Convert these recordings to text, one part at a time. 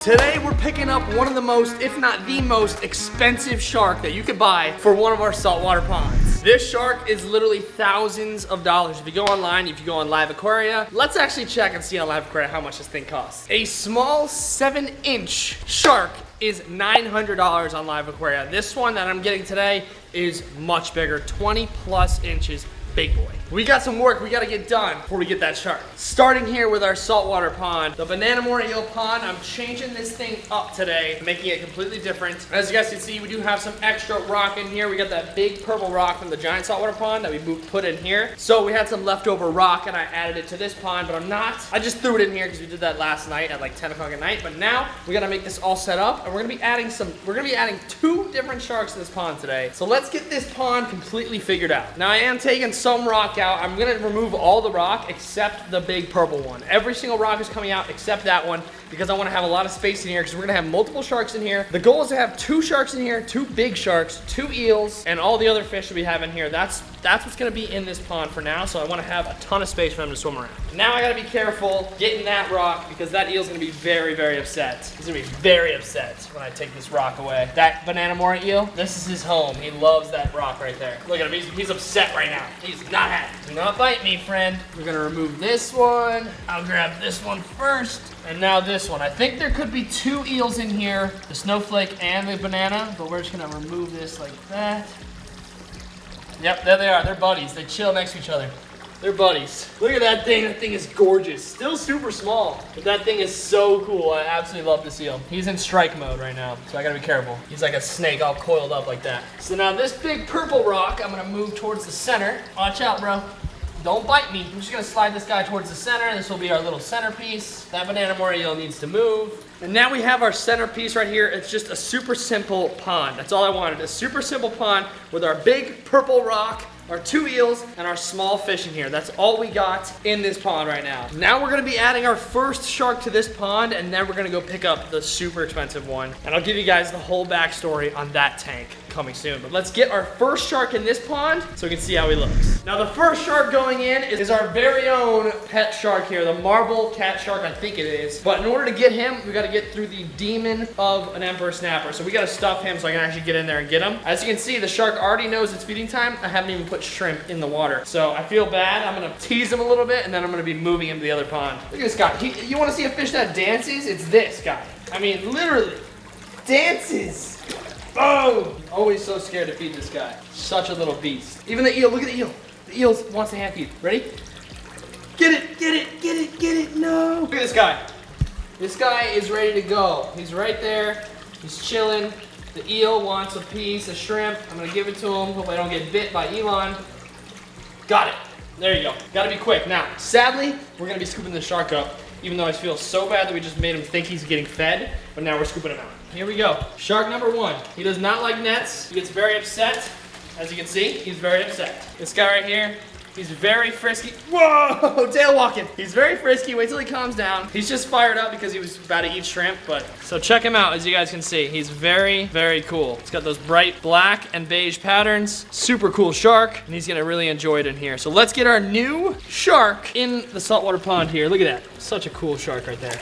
Today we're picking up one of the most, if not the most expensive shark that you could buy for one of our saltwater ponds. This shark is literally thousands of dollars. If you go online, if you go on Live Aquaria, let's actually check and see on Live Aquaria how much this thing costs. A small 7-inch shark is $900 on Live Aquaria. This one that I'm getting today is much bigger, 20 plus inches. Big boy. We got some work we gotta get done before we get that shark. Starting here with our saltwater pond, the banana more eel pond. I'm changing this thing up today, making it completely different. As you guys can see, we do have some extra rock in here. We got that big purple rock from the giant saltwater pond that we put in here. So we had some leftover rock and I added it to this pond, but I just threw it in here because we did that last night at like 10 o'clock at night. But now we gotta make this all set up and we're gonna be adding 2 different sharks to this pond today. So let's get this pond completely figured out. Now I am taking some rock out. I'm gonna remove all the rock except the big purple one. Every single rock is coming out except that one because I wanna have a lot of space in here because we're gonna have multiple sharks in here. The goal is to have 2 sharks in here, 2 big sharks, 2 eels, and all the other fish that we have in here. That's what's gonna be in this pond for now, so I wanna have a ton of space for them to swim around. Now I gotta be careful getting that rock because that eel's gonna be very, very upset. He's gonna be very upset when I take this rock away. That banana mora eel, this is his home. He loves that rock right there. Look at him, he's upset right now. He's not happy. Do not bite me, friend. We're gonna remove this one. I'll grab this one first. And now this one. I think there could be 2 eels in here, the snowflake and the banana, but we're just gonna remove this like that. Yep, there they are. They're buddies. They chill next to each other. They're buddies. Look at that thing. That thing is gorgeous. Still super small, but that thing is so cool. I absolutely love this eel. He's in strike mode right now, so I gotta be careful. He's like a snake all coiled up like that. So now this big purple rock, I'm gonna move towards the center. Watch out, bro. Don't bite me. I'm just gonna slide this guy towards the center. This will be our little centerpiece. That banana mora eel needs to move. And now we have our centerpiece right here. It's just a super simple pond. That's all I wanted. A super simple pond with our big purple rock, our 2 eels, and our small fish in here. That's all we got in this pond right now. Now we're gonna be adding our first shark to this pond, and then we're gonna go pick up the super expensive one. And I'll give you guys the whole backstory on that tank coming soon. But let's get our first shark in this pond so we can see how he looks. Now the first shark going in is our very own pet shark here, the marble cat shark, I think it is. But in order to get him, we gotta get through the demon of an emperor snapper. So we gotta stuff him so I can actually get in there and get him. As you can see, the shark already knows it's feeding time. I haven't even put shrimp in the water. So I feel bad. I'm gonna tease him a little bit and then I'm gonna be moving him to the other pond. Look at this guy. You wanna see a fish that dances? It's this guy. I mean, literally dances. Oh! Always so scared to feed this guy. Such a little beast. Even the eel, look at the eel. The eel wants to hand feed. Ready? Get it, get it, get it, get it, no! Look at this guy. This guy is ready to go. He's right there. He's chilling. The eel wants a piece of shrimp. I'm gonna give it to him. Hope I don't get bit by Elon. Got it. There you go. Gotta be quick. Now, sadly, we're gonna be scooping the shark up, even though I feel so bad that we just made him think he's getting fed, but now we're scooping him out. Here we go. Shark number 1. He does not like nets. He gets very upset. As you can see, he's very upset. This guy right here, he's very frisky. Whoa, tail walking. He's very frisky. Wait till he calms down. He's just fired up because he was about to eat shrimp, but. So check him out, as you guys can see. He's very, very cool. He's got those bright black and beige patterns. Super cool shark, and he's gonna really enjoy it in here. So let's get our new shark in the saltwater pond here. Look at that. Such a cool shark right there.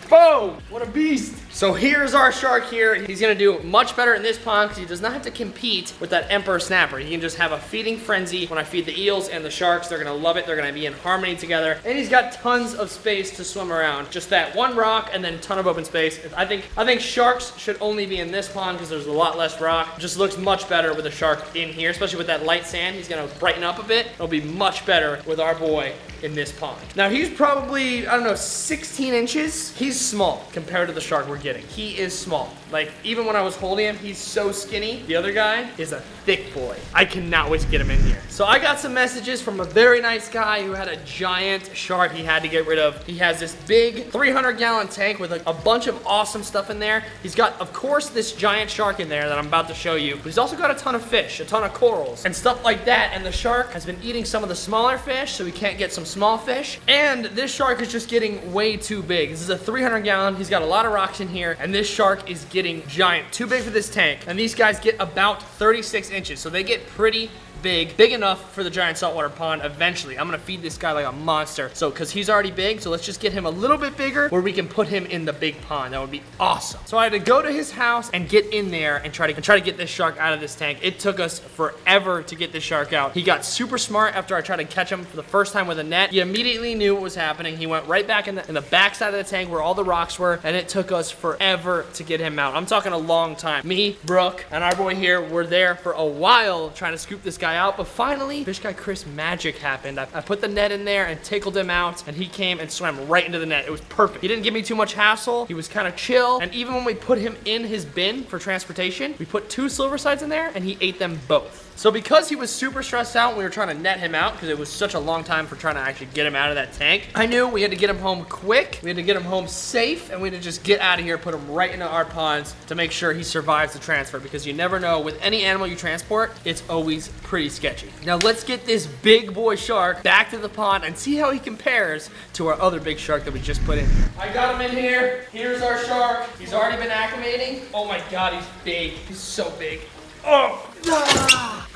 Boom! What a beast! So here's our shark here. He's gonna do much better in this pond because he does not have to compete with that emperor snapper. He can just have a feeding frenzy. When I feed the eels and the sharks, they're gonna love it. They're gonna be in harmony together. And he's got tons of space to swim around. Just that one rock and then a ton of open space. I think sharks should only be in this pond because there's a lot less rock. Just looks much better with a shark in here, especially with that light sand. He's gonna brighten up a bit. It'll be much better with our boy in this pond. Now he's probably, I don't know, 16 inches. He's small compared to the shark we're getting. He is small. Like, even when I was holding him, he's so skinny. The other guy is a thick boy. I cannot wait to get him in here. So I got some messages from a very nice guy who had a giant shark he had to get rid of. He has this big 300-gallon tank with like a bunch of awesome stuff in there. He's got, of course, this giant shark in there that I'm about to show you. But he's also got a ton of fish, a ton of corals, and stuff like that. And the shark has been eating some of the smaller fish, so we can't get some small fish. And this shark is just getting way too big. This is a 300-gallon. He's got a lot of rocks in here, and this shark is getting giant, too big for this tank. And these guys get about 36 inches, so they get pretty big enough for the giant saltwater pond eventually. I'm gonna feed this guy like a monster. So, cause he's already big, so let's just get him a little bit bigger where we can put him in the big pond. That would be awesome. So I had to go to his house and get in there and try to get this shark out of this tank. It took us forever to get this shark out. He got super smart after I tried to catch him for the first time with a net. He immediately knew what was happening. He went right back in the back side of the tank where all the rocks were, and it took us forever to get him out. I'm talking a long time. Me, Brooke, and our boy here were there for a while trying to scoop this guy out, but finally, fish guy Chris magic happened. I put the net in there and tickled him out, and he came and swam right into the net. It was perfect. He didn't give me too much hassle. He was kind of chill, and even when we put him in his bin for transportation, we put 2 silver sides in there, and he ate them both. So because he was super stressed out when we were trying to net him out, because it was such a long time for trying to actually get him out of that tank, I knew we had to get him home quick, we had to get him home safe, and we had to just get out of here, put him right into our ponds to make sure he survives the transfer, because you never know, with any animal you transport, it's always pretty sketchy. Now let's get this big boy shark back to the pond and see how he compares to our other big shark that we just put in. I got him in here. Here's our shark. He's already been acclimating. Oh my God, he's big. He's so big. Oh! Ah!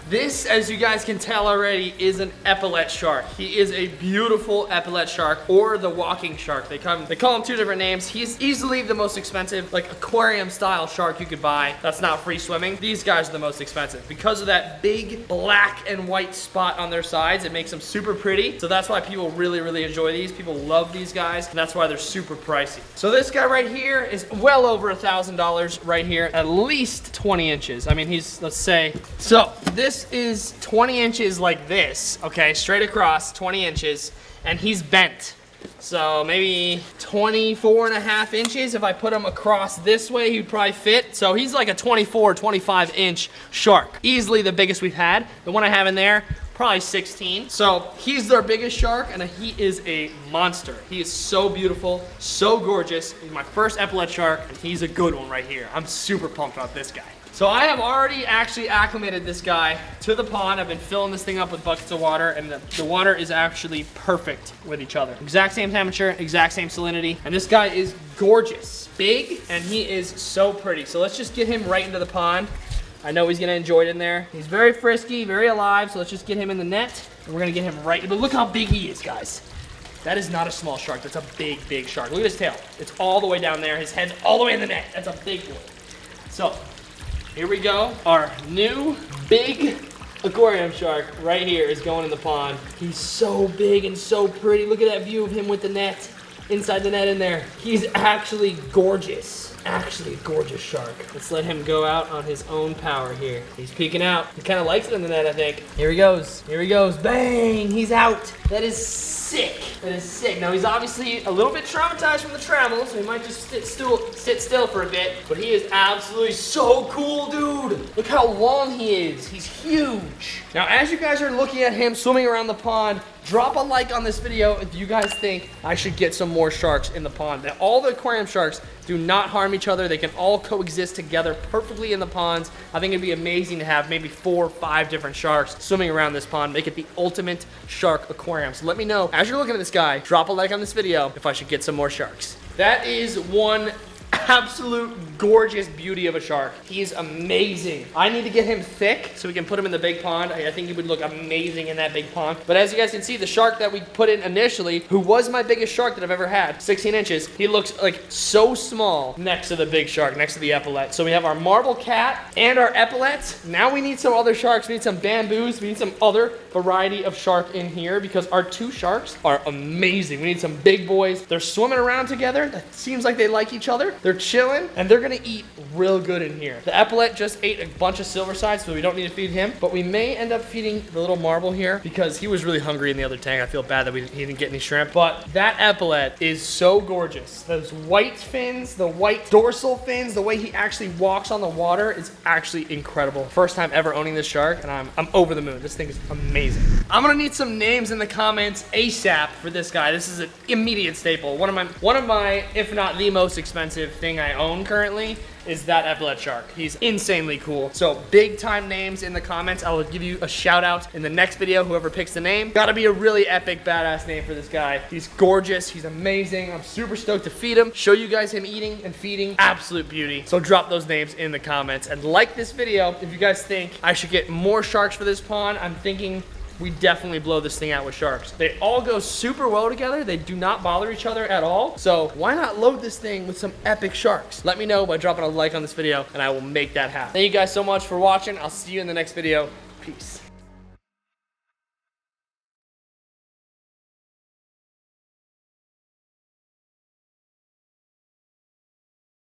This, as you guys can tell already, is an epaulet shark. He is a beautiful epaulet shark, or the walking shark. They call him 2 different names. He's easily the most expensive, like, aquarium style shark you could buy that's not free swimming. These guys are the most expensive because of that big black and white spot on their sides. It makes them super pretty. So that's why people really, really enjoy these. People love these guys, and that's why they're super pricey. So this guy right here is well over $1,000 right here, at least 20 inches. I mean, he's, let's say, so this is 20 inches like this, okay, straight across 20 inches, and he's bent. So maybe 24.5 inches. If I put him across this way, he'd probably fit. So he's like a 24, 25 inch shark. Easily the biggest we've had. The one I have in there, probably 16. So he's our biggest shark, and he is a monster. He is so beautiful, so gorgeous. He's my first epaulet shark, and he's a good one right here. I'm super pumped about this guy. So I have already actually acclimated this guy to the pond. I've been filling this thing up with buckets of water, and the water is actually perfect with each other. Exact same temperature, exact same salinity, and this guy is gorgeous. Big, and he is so pretty. So let's just get him right into the pond. I know he's gonna enjoy it in there. He's very frisky, very alive, so let's just get him in the net, and we're gonna get him right, but look how big he is, guys. That is not a small shark, that's a big, big shark. Look at his tail. It's all the way down there. His head's all the way in the net. That's a big one. So, here we go. Our new big aquarium shark right here is going in the pond. He's so big and so pretty. Look at that view of him with the net, inside the net in there. He's actually gorgeous. Actually a gorgeous shark. Let's let him go out on his own power here. He's peeking out. He kind of likes it in the net, I think. Here he goes. Here he goes. Bang! He's out. That is sick. That is sick. Now he's obviously a little bit traumatized from the travel, so he might just sit still for a bit. But he is absolutely so cool, dude. Look how long he is. He's huge. Now, as you guys are looking at him swimming around the pond, drop a like on this video if you guys think I should get some more sharks in the pond. Now, all the aquarium sharks do not harm each other. They can all coexist together perfectly in the ponds. I think it'd be amazing to have maybe 4 or 5 different sharks swimming around this pond, make it the ultimate shark aquarium. So let me know, as you're looking at this guy, drop a like on this video if I should get some more sharks. That is one absolute gorgeous beauty of a shark. He's amazing. I need to get him thick so we can put him in the big pond. I think he would look amazing in that big pond. But as you guys can see, the shark that we put in initially, who was my biggest shark that I've ever had, 16 inches, he looks like so small next to the big shark, next to the epaulet. So we have our marble cat and our epaulets. Now we need some other sharks. We need some bamboos. We need some other variety of shark in here because our 2 sharks are amazing. We need some big boys. They're swimming around together. That seems like they like each other. They're chilling, and they're gonna eat real good in here. The epaulet just ate a bunch of silver sides, so we don't need to feed him, but we may end up feeding the little marble here because he was really hungry in the other tank. I feel bad that he didn't get any shrimp, but that epaulet is so gorgeous. Those white fins, the white dorsal fins, the way he actually walks on the water is actually incredible. First time ever owning this shark, and I'm over the moon. This thing is amazing. I'm gonna need some names in the comments ASAP for this guy. This is an immediate staple. One of my, if not the most expensive thing I own currently is that epaulet shark. He's insanely cool. So big time names in the comments. I will give you a shout out in the next video, whoever picks the name. Gotta be a really epic, badass name for this guy. He's gorgeous, he's amazing. I'm super stoked to feed him, show you guys him eating and feeding. Absolute beauty. So drop those names in the comments and like this video if you guys think I should get more sharks for this pond. I'm thinking we definitely blow this thing out with sharks. They all go super well together. They do not bother each other at all. So why not load this thing with some epic sharks? Let me know by dropping a like on this video and I will make that happen. Thank you guys so much for watching. I'll see you in the next video. Peace.